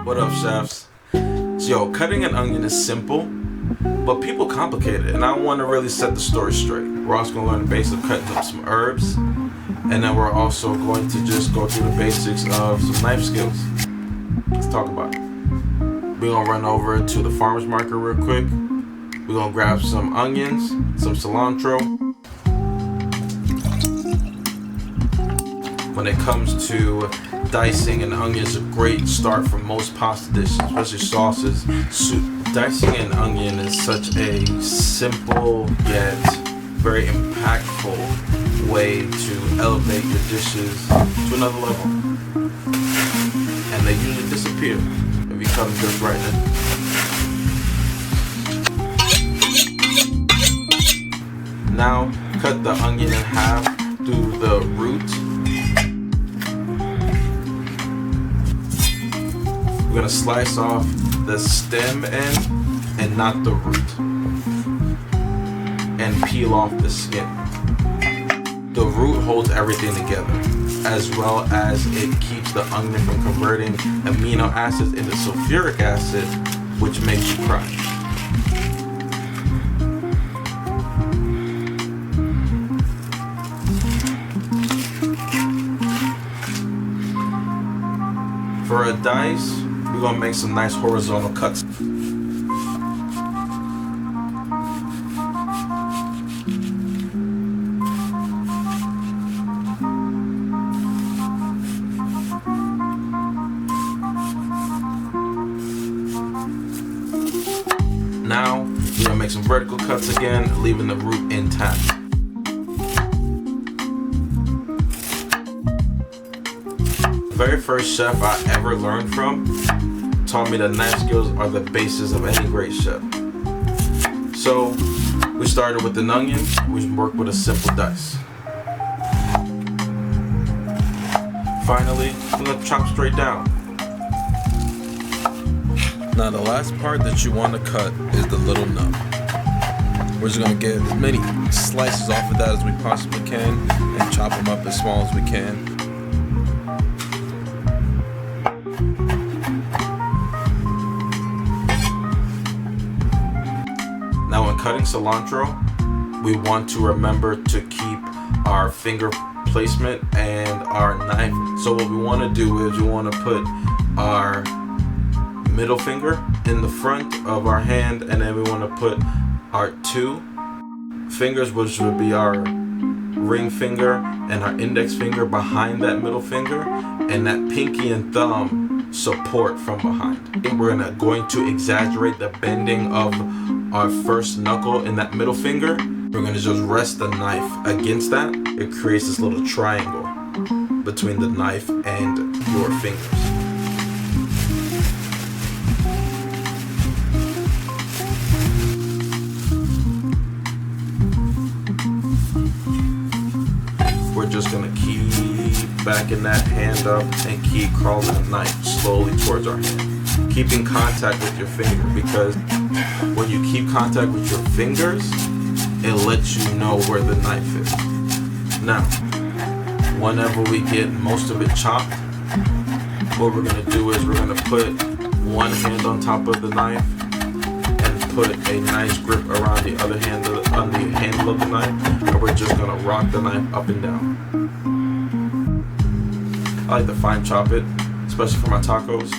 What up, chefs? So, yo, cutting an onion is simple, but people complicate it, and I want to really set the story straight. We're also going to learn the basics of cutting up some herbs, and then we're also going to just go through the basics of some knife skills. Let's talk about it. We're going to run over to the farmer's market real quick. We're going to grab some onions, some cilantro. When it comes to dicing an onion, is a great start for most pasta dishes, especially sauces, soup. Dicing an onion is such a simple yet very impactful way to elevate your dishes to another level. And they usually disappear if you cut them just right then. Now, cut the onion in half through the root. We're going to slice off the stem end and not the root, and peel off the skin. The root holds everything together, as well as it keeps the onion from converting amino acids into sulfuric acid, which makes you cry. For a dice, we're going to make some nice horizontal cuts. Now, we're going to make some vertical cuts again, leaving the root intact. The very first chef I ever learned from taught me that knife skills are the basis of any great chef. So we started with an onion, we worked with a simple dice. Finally, we're going to chop straight down. Now the last part that you want to cut is the little nub. We're just going to get as many slices off of that as we possibly can and chop them up as small as we can. Now when cutting cilantro, we want to remember to keep our finger placement and our knife. So what we want to do is we want to put our middle finger in the front of our hand, and then we want to put our two fingers, which would be our ring finger and our index finger, behind that middle finger, and that pinky and thumb support from behind. And we're going to exaggerate the bending of our first knuckle in that middle finger. We're going to just rest the knife against that. It creates this little triangle between the knife and your fingers. We're just going to keep backing that hand up and keep crawling the knife slowly towards our hand. Keeping contact with your finger, because when you keep contact with your fingers, it lets you know where the knife is. Now, whenever we get most of it chopped, what we're going to do is we're going to put one hand on top of the knife and put a nice grip around the other hand on the handle of the knife, and we're just going to rock the knife up and down. I like to fine chop it, especially for my tacos.